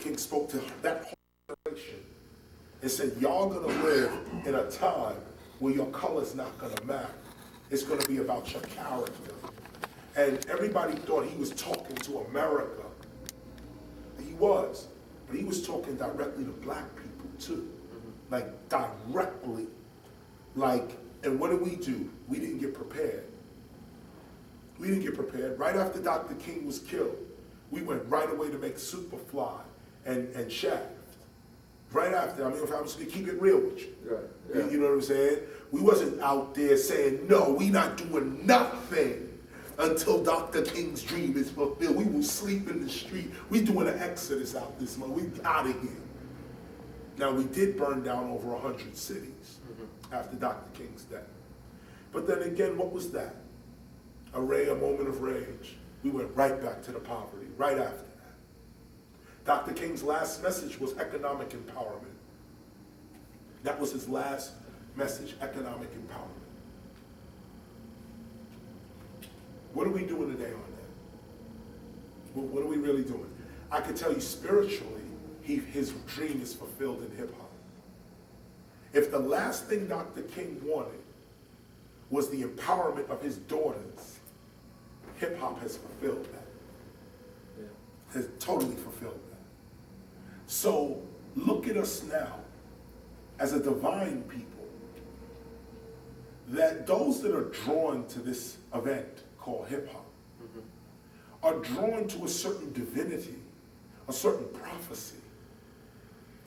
King spoke to that whole generation and said, y'all gonna live in a time where your color's not gonna matter. It's gonna be about your character. And everybody thought he was talking to America. He was, but he was talking directly to black people too. Like directly. Like, and what did we do? We didn't get prepared. We didn't get prepared. Right after Dr. King was killed, we went right away to make Superfly and Shaft. Right after, I mean, if I'm just gonna keep it real with you. Right. Yeah. You know what I'm saying? We wasn't out there saying, no, we not doing nothing until Dr. King's dream is fulfilled. We will sleep in the street. We doing an exodus out this month. We out of here. Now, we did burn down over 100 cities after Dr. King's death. But then again, what was that? A moment of rage. We went right back to the poverty, right after that. Dr. King's last message was economic empowerment. That was his last message, economic empowerment. What are we doing today on that? What are we really doing? I can tell you spiritually, his dream is fulfilled in hip hop. If the last thing Dr. King wanted was the empowerment of his daughters, hip hop has fulfilled that. Yeah. Has totally fulfilled that. So look at us now as a divine people, that those that are drawn to this event called hip hop are drawn to a certain divinity, a certain prophecy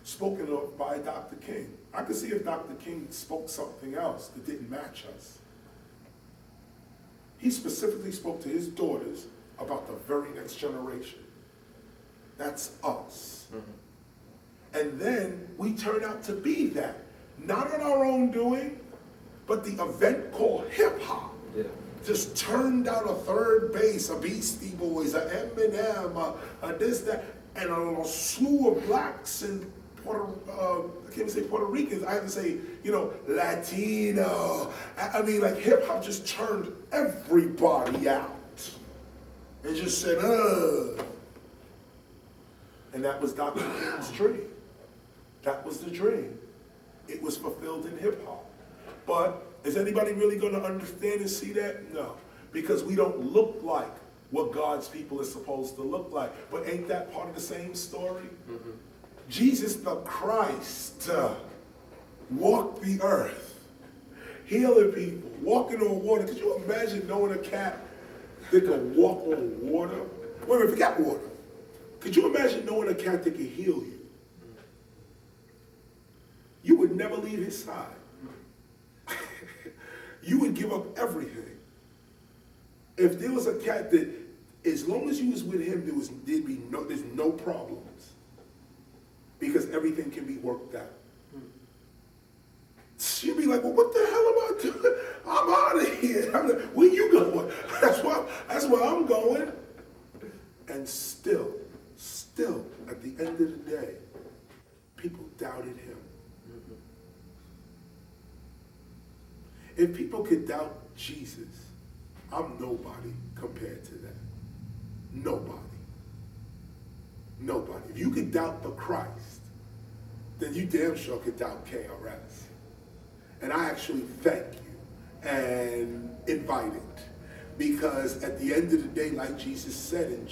spoken of by Dr. King. I could see if Dr. King spoke something else that didn't match us. He specifically spoke to his daughters about the very next generation. That's us. And then we turn out to be that. Not on our own doing, but the event called hip hop. Yeah. Just turned out a third base, a Beastie Boys, a Eminem, a this, that, and a slew of blacks and I can't even say Puerto Ricans, I have to say, Latino. I mean, like hip hop just turned everybody out. And just said, And that was Dr. King's dream. That was the dream. It was fulfilled in hip hop. But is anybody really going to understand and see that? No. Because we don't look like what God's people is supposed to look like. But ain't that part of the same story? Jesus the Christ walked the earth, healing people, walking on water. Could you imagine knowing a cat that could walk on water? Wait a minute, forget water. Could you imagine knowing a cat that could heal you? You would never leave his side. You would give up everything. If there was a cat that, as long as you was with him, there's no problems. Because everything can be worked out. She'd be like, well, what the hell am I doing? I'm out of here. Where you going? That's where I'm going. And still, at the end of the day, people doubted him. If people could doubt Jesus, I'm nobody compared to that. Nobody. If you could doubt the Christ, then you damn sure could doubt KRS. And I actually thank you and invite it. Because at the end of the day, like Jesus said in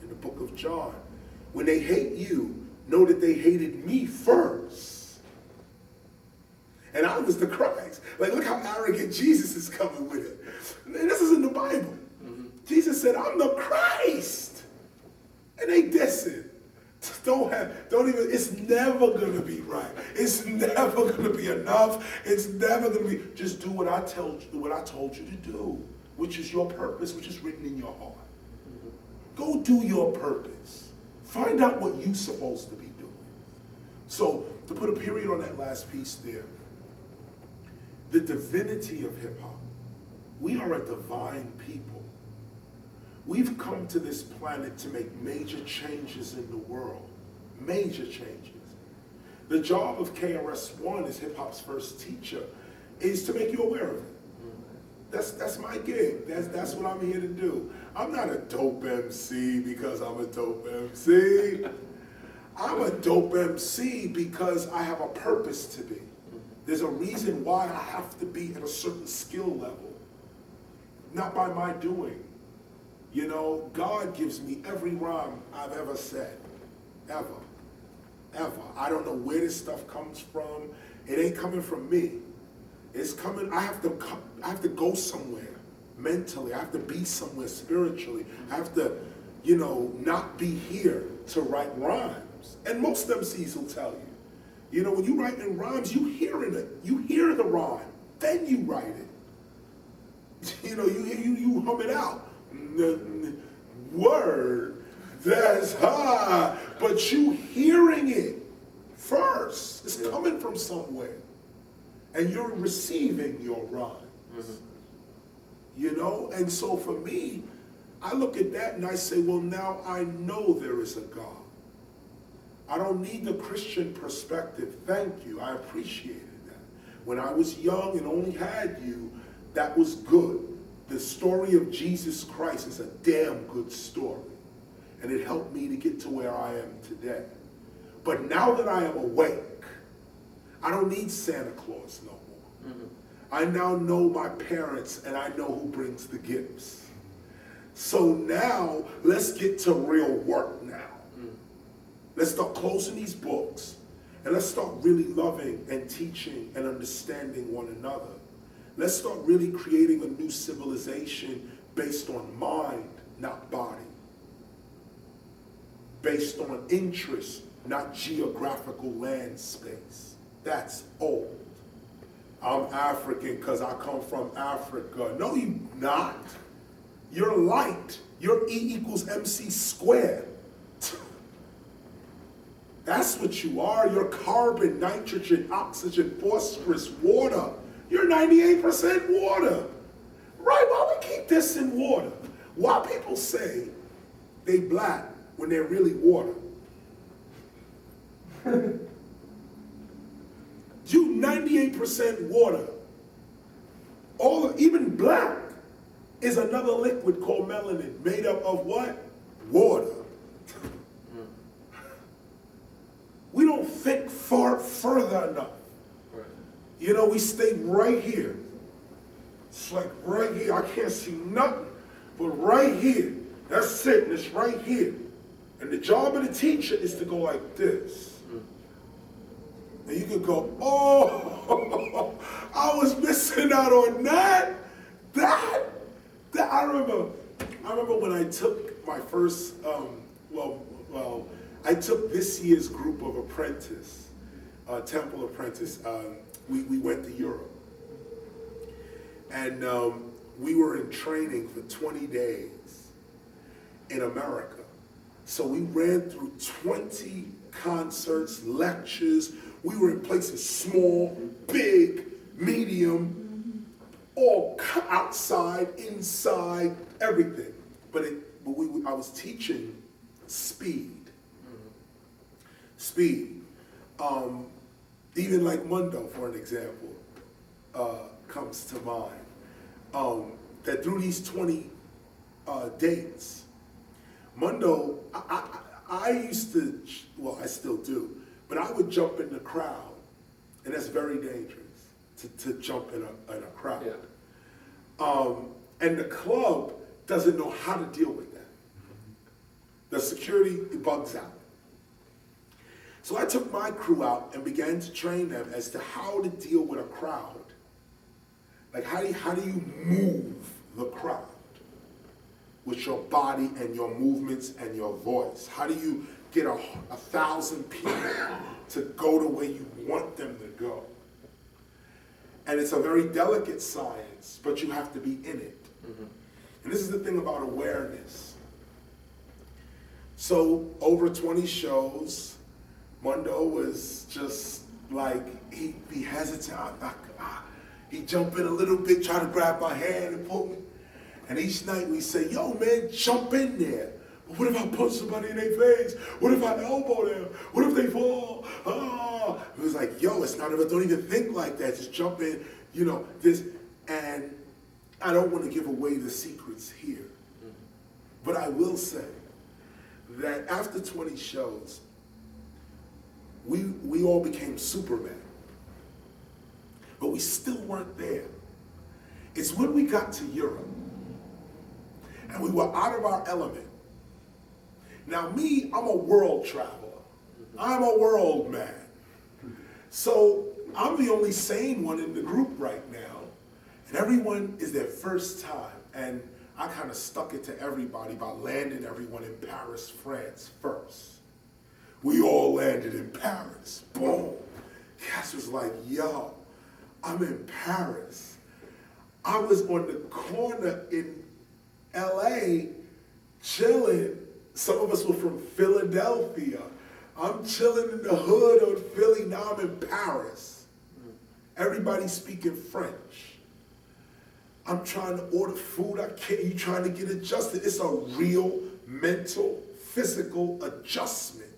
the book of John, when they hate you, know that they hated me first. And I was the Christ. Like, look how arrogant Jesus is coming with it. And this is in the Bible. Jesus said, I'm the Christ. And they dissing. It's never gonna be right. It's never gonna be enough. It's never gonna be, just do what I told you to do, which is your purpose, which is written in your heart. Go do your purpose. Find out what you're supposed to be doing. So, to put a period on that last piece there, the divinity of hip hop. We are a divine people. We've come to this planet to make major changes in the world. Major changes. The job of KRS-One as hip hop's first teacher is to make you aware of it. That's my gig. That's what I'm here to do. I'm not a dope MC because I'm a dope MC. I'm a dope MC because I have a purpose to be. There's a reason why I have to be at a certain skill level. Not by my doing. You know, God gives me every rhyme I've ever said. Ever. Ever. I don't know where this stuff comes from. It ain't coming from me. It's coming, I have to go somewhere mentally. I have to be somewhere spiritually. I have to, you know, not be here to write rhymes. And most MCs will tell you. You know, when you write in rhymes, you hear the rhyme, then you write it. You know, you hum it out. Word, that's high. But you hearing it first. It's coming from somewhere. And you're receiving your rhymes. Mm-hmm. You know, and so for me, I look at that and I say, well, now I know there is a God. I don't need the Christian perspective. Thank you. I appreciated that. When I was young and only had you, that was good. The story of Jesus Christ is a damn good story. And it helped me to get to where I am today. But now that I am awake, I don't need Santa Claus no more. Mm-hmm. I now know my parents and I know who brings the gifts. So now, let's get to real work now. Let's start closing these books and let's start really loving and teaching and understanding one another. Let's start really creating a new civilization based on mind, not body. Based on interest, not geographical land space. That's old. I'm African because I come from Africa. No, you're not. You're light. You're E equals MC squared. That's what you are. You're carbon, nitrogen, oxygen, phosphorus, water. You're 98% water. Right? Why we keep this in water? Why people say they black when they're really water? You 98% water. Even black is another liquid called melanin, made up of what? Water. We don't think far further enough. Right. You know, we stay right here. It's like right here. I can't see nothing, but right here. That's it, and it's right here. And the job of the teacher is to go like this. And you can go, oh, I was missing out on that. That I remember when I took my first, I took this year's group of apprentice, Temple apprentice. We went to Europe. And we were in training for 20 days in America. So we ran through 20 concerts, lectures. We were in places small, big, medium, all outside, inside, everything. But I was teaching speed. Speed. Even like Mundo, for an example, comes to mind. That through these 20 dates, Mundo, I used to, well, I still do, but I would jump in the crowd, and that's very dangerous to jump in a crowd. Yeah. And the club doesn't know how to deal with that. The security bugs out. So I took my crew out and began to train them as to how to deal with a crowd. Like how do you move the crowd with your body and your movements and your voice? How do you get 1,000 people to go the way you want them to go? And it's a very delicate science, but you have to be in it. Mm-hmm. And this is the thing about awareness. So over 20 shows, Mundo was just like, he'd be hesitant. He'd jump in a little bit, try to grab my hand and pull me. And each night we say, yo, man, jump in there. But what if I punch somebody in their face? What if I elbow them? What if they fall? It was like, yo, it's not, don't even think like that. Just jump in, you know, this. And I don't want to give away the secrets here. Mm-hmm. But I will say that after 20 shows, we all became Superman. But we still weren't there. It's when we got to Europe and we were out of our element. Now me, I'm a world traveler. I'm a world man. So I'm the only sane one in the group right now. And everyone is their first time. And I kind of stuck it to everybody by landing everyone in Paris, France first. We all landed in Paris. Boom. Cass was like, yo, I'm in Paris. I was on the corner in LA chilling. Some of us were from Philadelphia. I'm chilling in the hood of Philly. Now I'm in Paris. Everybody speaking French. I'm trying to order food. I can't. You trying to get adjusted. It's a real mental, physical adjustment.